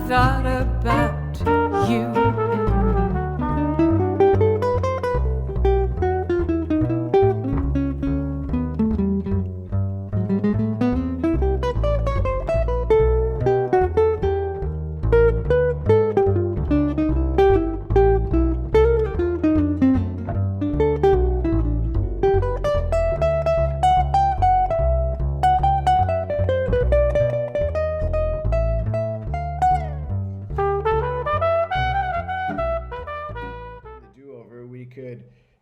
thought about you.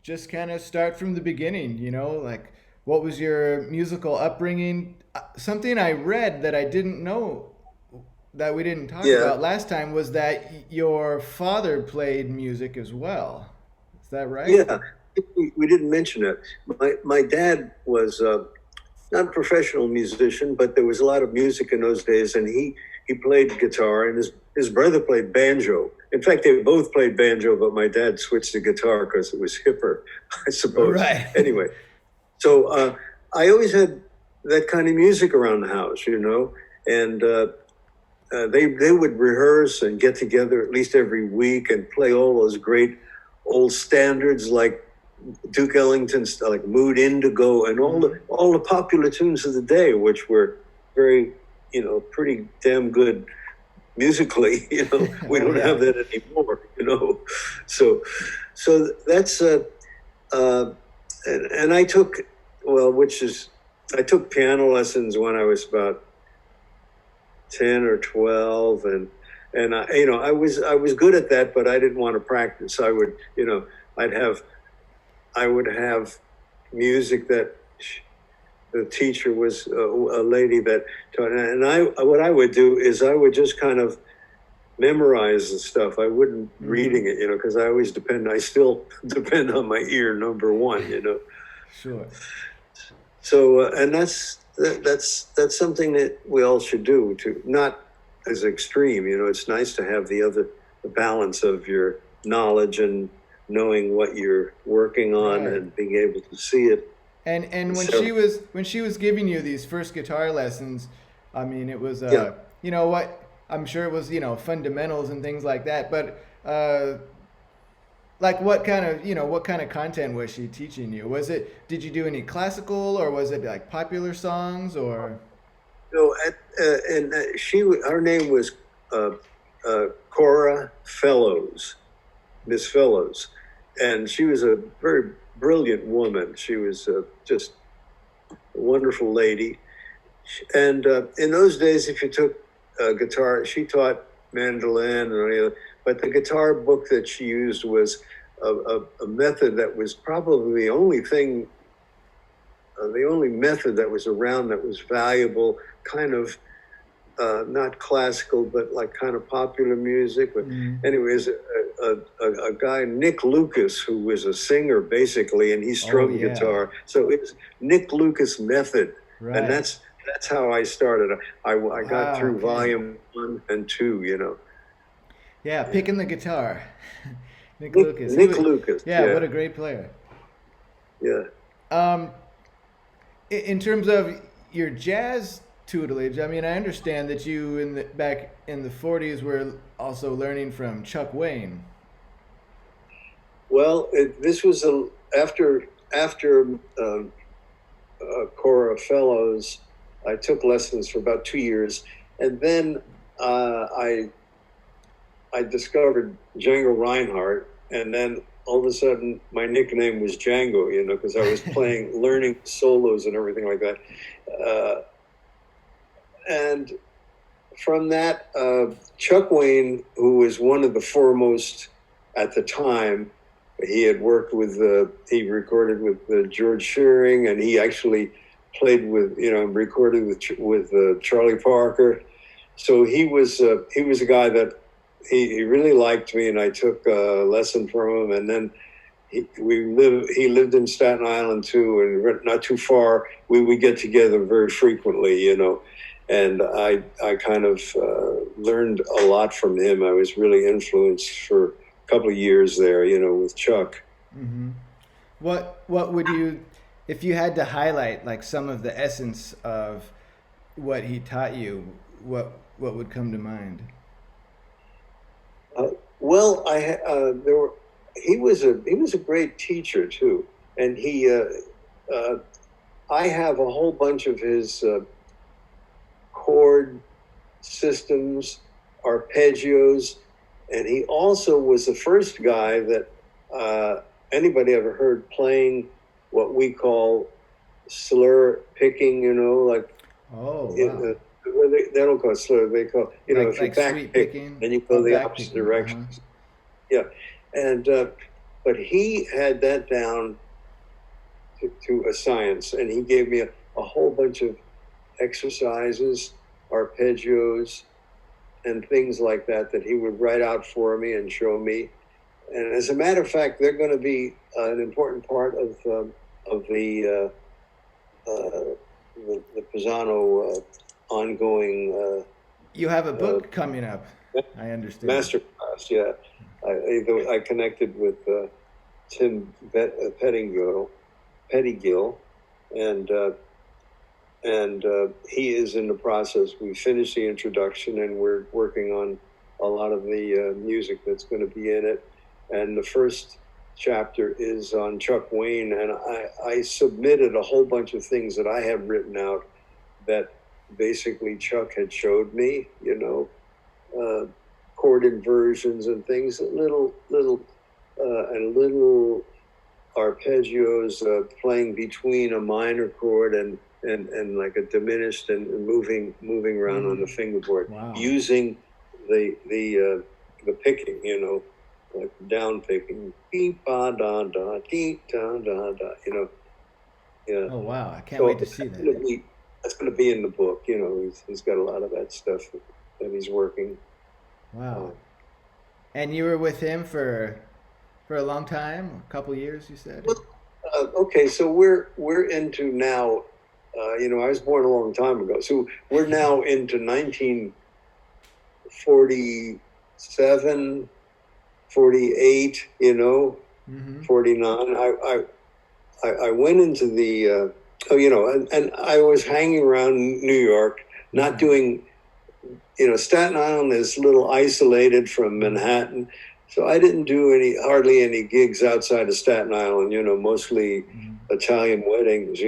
Just kind of start from the beginning, like what was your musical upbringing? Something I read that I didn't know that we didn't talk Yeah, about last time was that your father played music as well. Is that right? yeah. We didn't mention it. My dad was not a professional musician, but there was a lot of music in those days, and he played guitar, and his brother played banjo. In fact, they both played banjo, but my dad switched to guitar because it was hipper, I suppose. Right. Anyway, so I always had that kind of music around the house, and they would rehearse and get together at least every week and play all those great old standards like Duke Ellington's, like Mood Indigo, and all the popular tunes of the day, which were very, pretty damn good musically. We Oh don't yeah. have that anymore. So that's uh, and I took, I took piano lessons when I was about 10 or 12, and I was good at that, but I didn't want to practice. I would, I'd have I would have music that the teacher was a lady that taught, and what I would do is I would just kind of memorize the stuff. I wouldn't reading it, because I still depend on my ear, number one. Sure. So, and that's something that we all should do, to not as extreme. It's nice to have the balance of your knowledge and knowing what you're working on Right. and being able to see it. And So, when she was giving you these first guitar lessons, I mean, it was yeah. what I'm sure it was, fundamentals and things like that. But like what kind of content was she teaching you? Did you do any classical, or was it like popular songs, or? And her name was uh, Cora Fellows, Miss Fellows, and she was a very brilliant woman. She was just a wonderful lady. And in those days, if you took guitar, she taught mandolin and any other, but the guitar book that she used was a method that was probably the only method that was around that was valuable, kind of not classical, but like kind of popular music. But anyways, a guy, Nick Lucas, who was a singer basically, and he Oh strummed yeah. guitar. So it's Nick Lucas method. And Right. that's how I started. I got Wow. through Okay. volume 1 and 2. Yeah, Yeah. picking the guitar. Nick Nick Lucas. Nick Lucas. Yeah, Yeah. what a great player. Yeah. Um, in terms of your jazz tutelage, I mean, I understand that you back in the '40s were also learning from Chuck Wayne. Well, this was after Cora Fellows. I took lessons for about 2 years, and then I discovered Django Reinhardt, and then all of a sudden my nickname was Django, because I was learning solos and everything like that. And from that, Chuck Wayne, who was one of the foremost at the time, he had worked with, he recorded with George Shearing, and he actually played with, recorded with Charlie Parker. So he was a guy that he really liked me, and I took a lesson from him. And then he lived in Staten Island too, and not too far. We would get together very frequently. And I kind of learned a lot from him. I was really influenced for a couple of years there, with Chuck. Hmm. What would you, if you had to highlight like some of the essence of what he taught you, what would come to mind? Well, he was a great teacher too, and I have a whole bunch of his chord systems, arpeggios, and he also was the first guy that anybody ever heard playing what we call slur picking, like Oh, wow. they don't call it slur, they call, if you back sweet pick, picking. then you go the back opposite picking, direction. uh-huh. Yeah. And but he had that down to a science, and he gave me a whole bunch of exercises, arpeggios, and things like that he would write out for me and show me. And as a matter of fact, they're going to be an important part of the Pisano ongoing. You have a book coming up, I understand. Masterclass, yeah. I connected with Tim Pettingill, and he is in the process. We finished the introduction, and we're working on a lot of the music that's going to be in it. And the first chapter is on Chuck Wayne, and I submitted a whole bunch of things that I had written out that basically Chuck had showed me, chord inversions and things, little arpeggios playing between a minor chord and like a diminished and moving around on the fingerboard. Wow. Using the picking, like down picking, beep ba da da, dee da da da, Yeah. Oh, wow. I can't wait to see that. That's going to be in the book. He's got a lot of that stuff that he's working. Wow. And you were with him for a long time, a couple years, you said? Okay, so we're into now. I was born a long time ago, so we're now into 1947, 48. 49. I went into the. And I was hanging around New York, not doing. Staten Island is a little isolated from Manhattan, so I didn't do hardly any gigs outside of Staten Island. Mostly Italian weddings.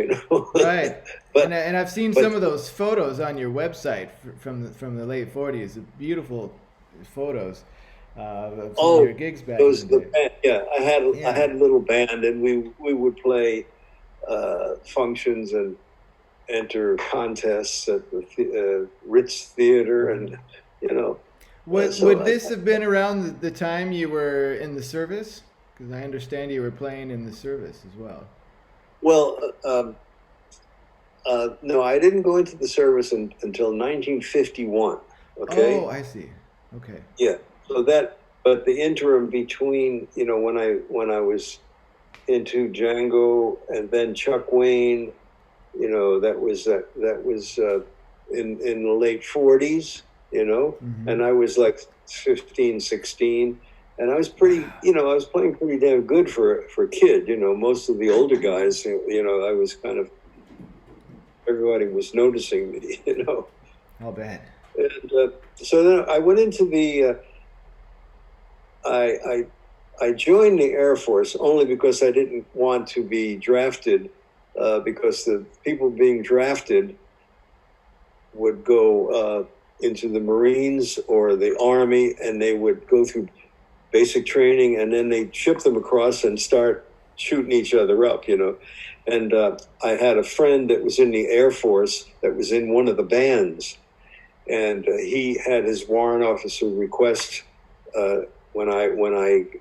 Right. but and I've seen some of those photos on your website from the late '40s. Beautiful photos of some of your gigs back in the day. Band. Yeah, I had a little band, and we would play functions and enter contests at the Ritz Theater, and Would this have been around the time you were in the service? Because I understand you were playing in the service as well. Well, no, I didn't go into the service until 1951. Okay. Oh, I see. Okay. Yeah. But the interim between, when I was into Django and then Chuck Wayne, that was in the late 40s, and I was like 15, 16, and I was pretty, I was playing pretty damn good for a kid. Most of the older guys, I was kind of, everybody was noticing me, I'll bet. And so then I went into the, I joined the Air Force only because I didn't want to be drafted, because the people being drafted would go into the Marines or the Army, and they would go through basic training, and then they'd ship them across and start shooting each other up, And I had a friend that was in the Air Force that was in one of the bands, and he had his warrant officer request when I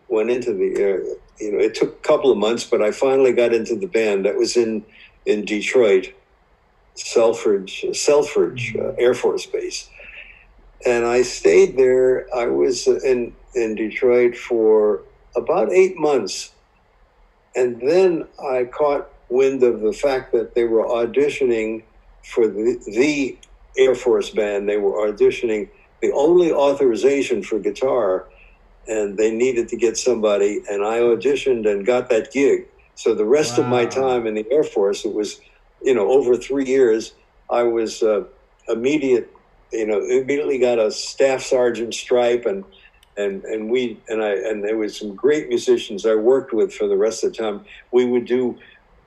went into the air. It took a couple of months, but I finally got into the band that was in Detroit, Selfridge Air Force Base, and I stayed there. I was in Detroit for about 8 months, and then I caught wind of the fact that they were auditioning for the Air Force band. They were auditioning the only authorization for guitar, and they needed to get somebody, and I auditioned and got that gig. So the rest of my time in the Air Force, it was, over 3 years, I was immediately got a staff sergeant stripe, and and there was some great musicians I worked with for the rest of the time. We would do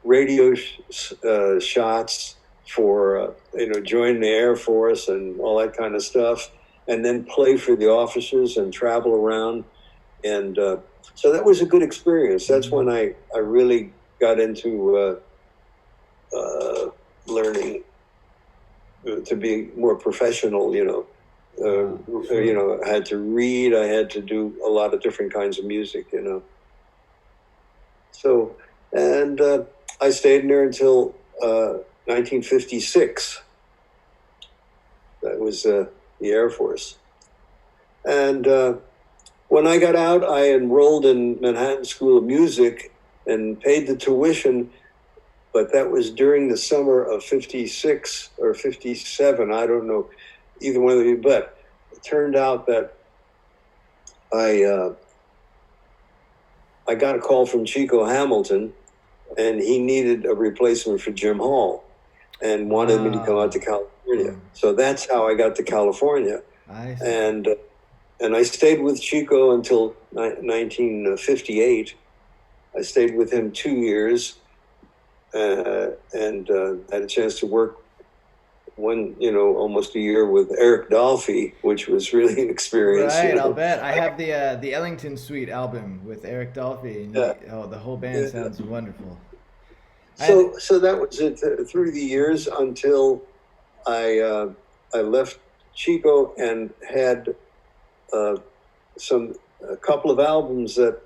radio shots for join the Air Force and all that kind of stuff, and then play for the officers and travel around. And so that was a good experience. That's when I really got into learning to be more professional. I had to read. I had to do a lot of different kinds of music. So, and I stayed there until 1956. That was the Air Force. And when I got out, I enrolled in Manhattan School of Music and paid the tuition, but that was during the summer of 56 or 57. I don't know either one of you, but it turned out that I got a call from Chico Hamilton, and he needed a replacement for Jim Hall and wanted me to come out to California. So that's how I got to California. I see. And I stayed with Chico until 1958. I stayed with him 2 years and had a chance to work almost a year with Eric Dolphy, which was really an experience. Right, I'll bet. I have the Ellington Suite album with Eric Dolphy, and the whole band sounds wonderful. So that was it through the years until I left Chico and had a couple of albums that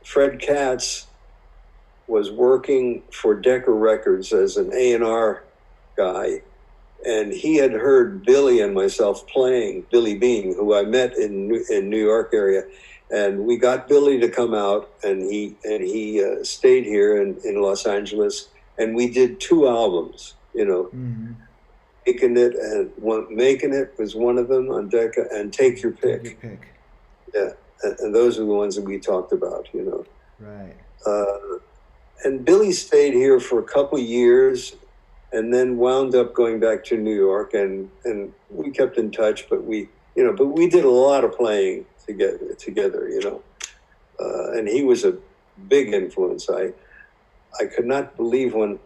Fred Katz was working for Decca Records as an A&R guy, and he had heard Billy and myself playing, Billy Bean, who I met in New York area, and we got Billy to come out, and he stayed here in Los Angeles, and we did 2 albums, Mm-hmm. Making It was one of them on Decca, and Take Your Pick. Take Your Pick. Yeah, and those are the ones that we talked about, Right. And Billy stayed here for a couple of years, and then wound up going back to New York, and we kept in touch, but we did a lot of playing together, and he was a big influence. I could not believe when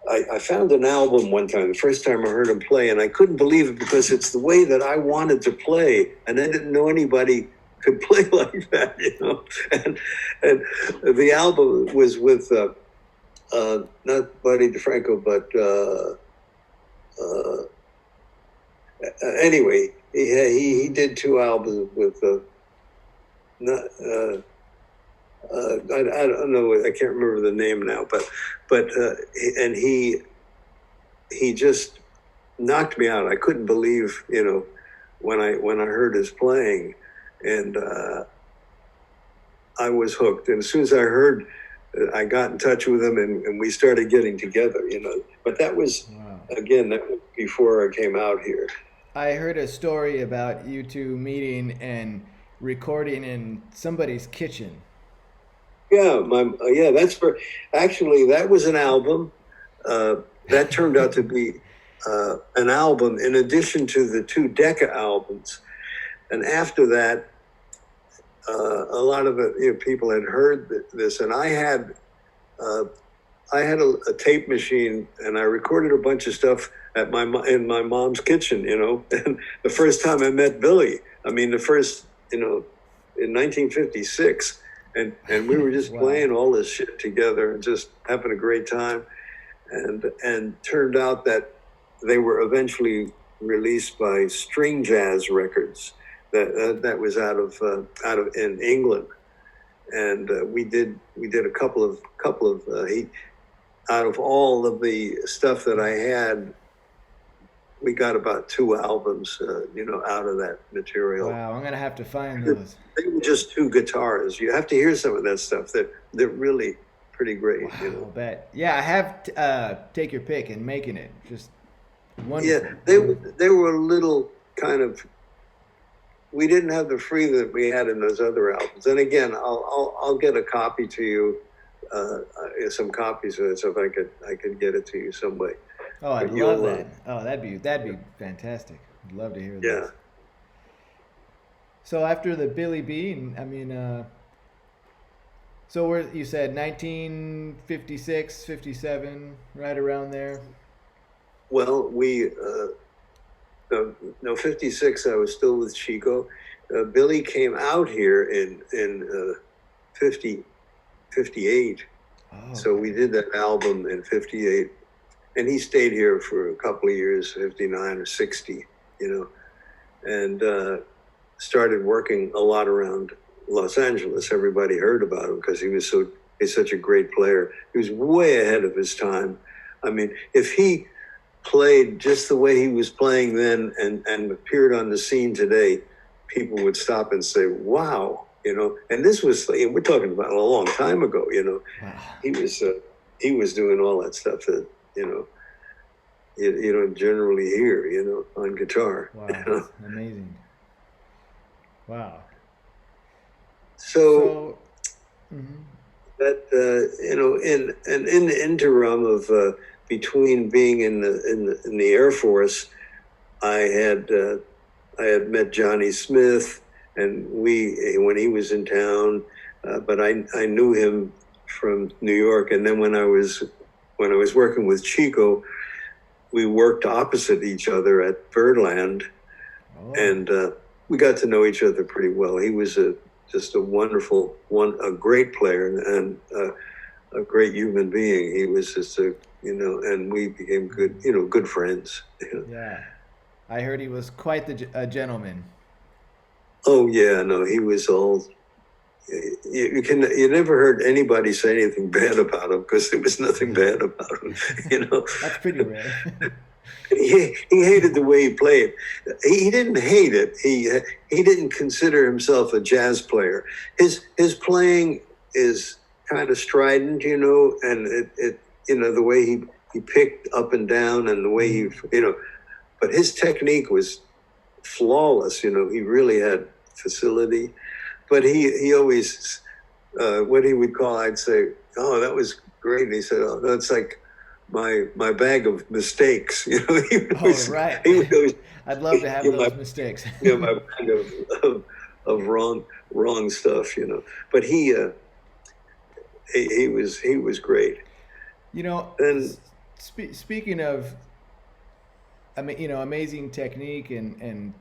I found an album one time, the first time I heard him play, and I couldn't believe it because it's the way that I wanted to play, and I didn't know anybody could play like that, and the album was with not Buddy DeFranco, but anyway, he did 2 albums with I don't know, I can't remember the name now, but and he just knocked me out. I couldn't believe, when I heard his playing, and I was hooked. And as soon as I heard, I got in touch with him, and we started getting together, But that was, again, that was before I came out here. I heard a story about you two meeting and recording in somebody's kitchen. Yeah, that's actually, that was an album. That turned out to be an album in addition to the 2 Decca albums. And after that, a lot of people had heard this, and I had a tape machine, and I recorded a bunch of stuff in my mom's kitchen, And the first time I met Billy, in 1956, and we were just playing all this shit together and just having a great time, and turned out that they were eventually released by String Jazz Records. That was out of in England, and we did a couple of out of all of the stuff that I had, we got about 2 albums, out of that material. Wow, I'm gonna have to find those. They were just 2 guitars. You have to hear some of that stuff. They're really pretty great. Wow, I'll bet. Yeah, I have Take Your Pick and Making It. Just wonderful. Yeah, they were a little kind of. We didn't have the freedom that we had in those other albums. And again, I'll get a copy to you, some copies of it, so if I could get it to you some way. Oh, I'd love that. Oh, that'd be fantastic. I'd love to hear that. So after the Billy Bean, I mean, so we're, you said 1956, 57, right around there. Well, no, 56, I was still with Chico. Billy came out here in 50, 58. Oh, So we did that album in 58. And he stayed here for a couple of years, 59 or 60, you know, and started working a lot around Los Angeles. Everybody heard about him because he's such a great player. He was way ahead of his time. I mean, if he played just the way he was playing then and appeared on the scene today, people would stop and say, wow, you know. And this was, we're talking about a long time ago, you know. wow. He was doing all that stuff that, you know, you don't generally hear, you know, on guitar. Wow, You know? that's amazing. Wow. So Mhm. that you know, in the interim of between being in the Air Force, I had met Johnny Smith, and when he was in town, but I knew him from New York, and then when I was working with Chico, we worked opposite each other at Birdland, Oh, and we got to know each other pretty well. He was just a wonderful a great player and a great human being. He was just and we became good friends. You know? yeah. I heard he was quite a gentleman. Oh yeah, no, he was all. You never heard anybody say anything bad about him because there was nothing bad about him. You know, That's pretty rare. he hated the way he played. He didn't hate it. He didn't consider himself a jazz player. His playing is kind of strident, you know, and it the way he picked up and down and the way he but his technique was flawless. You know, he really had facility. But he always what he would call, I'd say, oh, that was great. And he said, oh, that's like my bag of mistakes. You know, Right. He would always, I'd love to have those mistakes. my bag of wrong stuff. You know, but he was great. You know, And speaking of, amazing technique and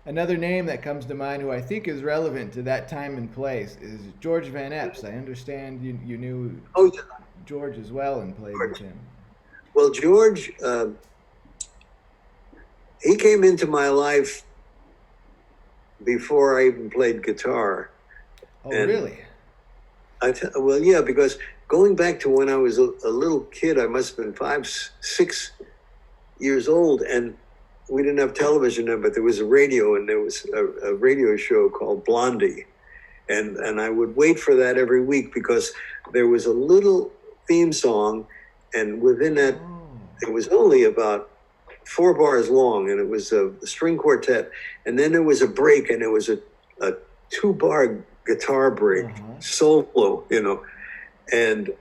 another name that comes to mind who I think is relevant to that time and place is George Van Eps. I understand you knew George as well and played with him. Well, George, he came into my life before I even played guitar. Oh, And really? Well, yeah, because going back to when I was a little kid, I must have been 5, 6 years old, and we didn't have television then, but there was a radio, and there was a radio show called Blondie. And I would wait for that every week because there was a little theme song, and within that, it was only about 4 bars long, and it was a string quartet. And then there was a break, and it was a 2-bar guitar break, solo, you know. And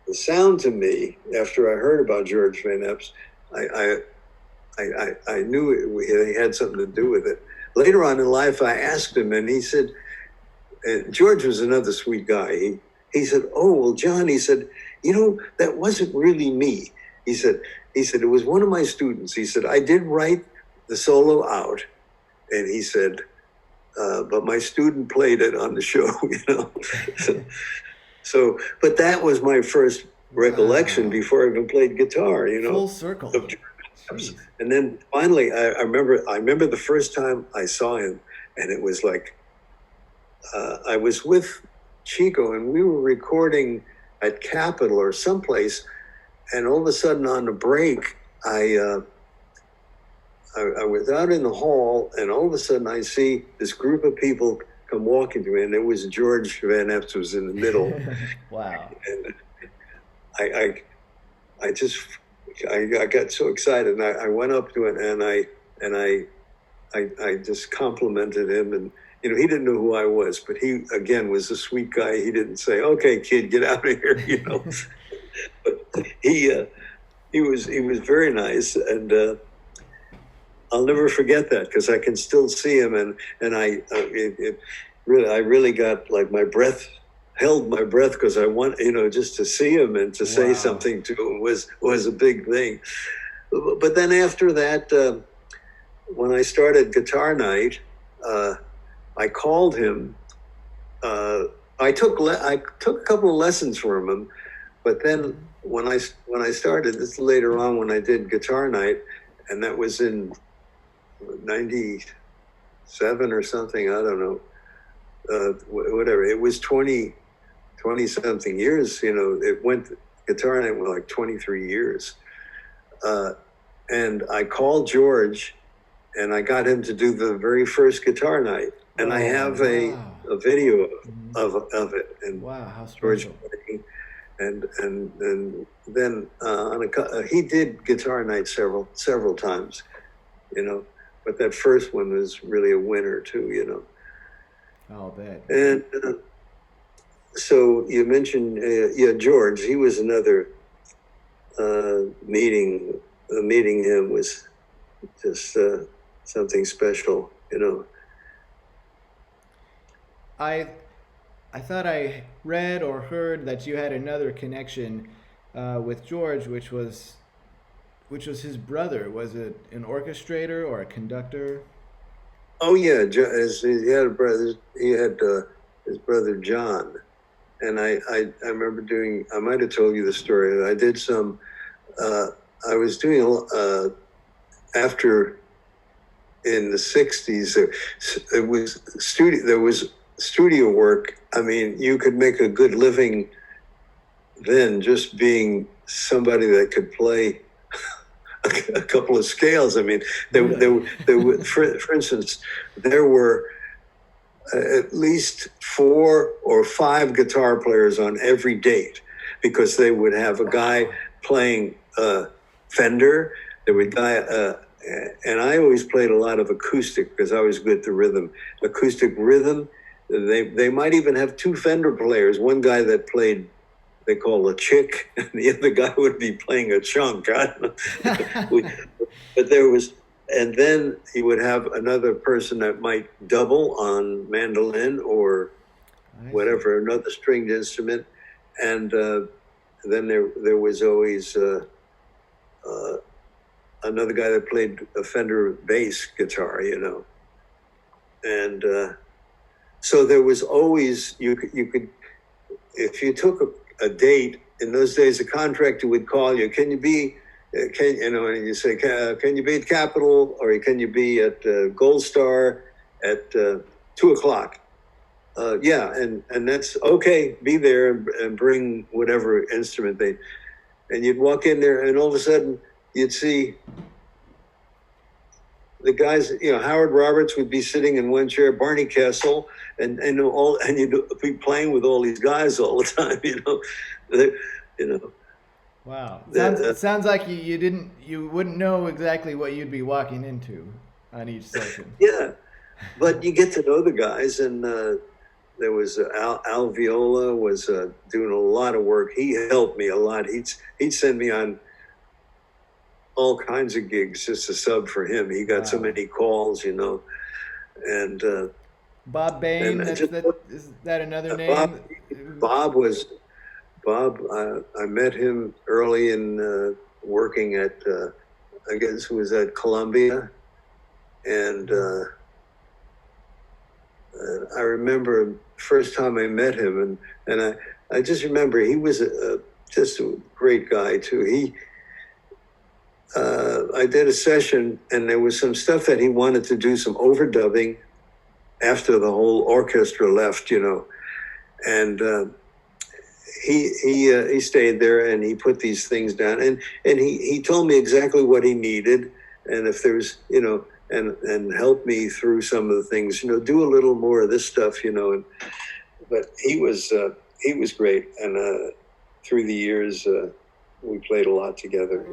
the sound to me, after I heard about George Van Eps, I knew it had something to do with it. Later on in life, I asked him, and he said, George was another sweet guy. He said, oh, well, John, he said, that wasn't really me. He said, it was one of my students. He said, I did write the solo out. And he said, but my student played it on the show, you know. So, but that was my first recollection before I even played guitar, you know. Full circle. And then finally, I remember the first time I saw him, and it was like, I was with Chico, and we were recording at Capitol or someplace, and all of a sudden on the break, I was out in the hall, and all of a sudden I see this group of people come walking to me, and it was George Van Eps was in the middle. Wow. And I got so excited, and I went up to it, and I just complimented him, and he didn't know who I was, but he again was a sweet guy. He didn't say, "Okay, kid, get out of here," you know. But he was very nice, and I'll never forget that, because I can still see him, and I really got like held my breath, because I want, just to see him and to say something to him was a big thing. But then after that, when I started Guitar Night, I called him. I took a couple of lessons from him, but then when I started, this later on when I did Guitar Night, and that was in '97 or something, I don't know, whatever. It was 20 something years. Guitar Night went like 23 years, and I called George, and I got him to do the very first Guitar Night, and I have a video of it. And wow, how George special. and then he did Guitar Night several times, but that first one was really a winner too, I'll bet. And so you mentioned George. He was another meeting him was just something special, I thought I read or heard that you had another connection with George, which was his brother. Was it an orchestrator or a conductor? Oh yeah, he had a brother. He had his brother John, and I remember doing. I might have told you the story. I did some. I was doing after in the '60s. There was studio work. I mean, you could make a good living then just being somebody that could play a couple of scales. I mean, there were, for instance, there were at least 4 or 5 guitar players on every date, because they would have a guy playing Fender. There would and I always played a lot of acoustic, because I was good at the rhythm. Acoustic rhythm. They might even have 2 Fender players. One guy that played, they call a chick, and the other guy would be playing a chunk. I don't know. But there was, and then he would have another person that might double on mandolin or whatever, another stringed instrument. And then there was always another guy that played a Fender bass guitar, And so there was always, you could, if you took a date, in those days, a contractor would call you, can you be, and you say, can you be at Capitol, or can you be at Gold Star at 2:00? Yeah, and that's okay, be there and bring whatever instrument and you'd walk in there, and all of a sudden you'd see the guys, Howard Roberts would be sitting in one chair, Barney Kessel, and you'd be playing with all these guys all the time, Wow. It sounds like you wouldn't know exactly what you'd be walking into on each session. Yeah, but you get to know the guys, and there was Al Viola was doing a lot of work. He helped me a lot. He'd send me on all kinds of gigs just to sub for him. He got so many calls, and Bob Bain. Is that another name? Bob. I met him early in working at, I guess it was at Columbia, and I remember first time I met him, and I just remember he was just a great guy too. I did a session, and there was some stuff that he wanted to do, some overdubbing after the whole orchestra left, and he stayed there, and he put these things down, and he told me exactly what he needed, and if there's, and helped me through some of the things, do a little more of this stuff, but he was great, and through the years we played a lot together.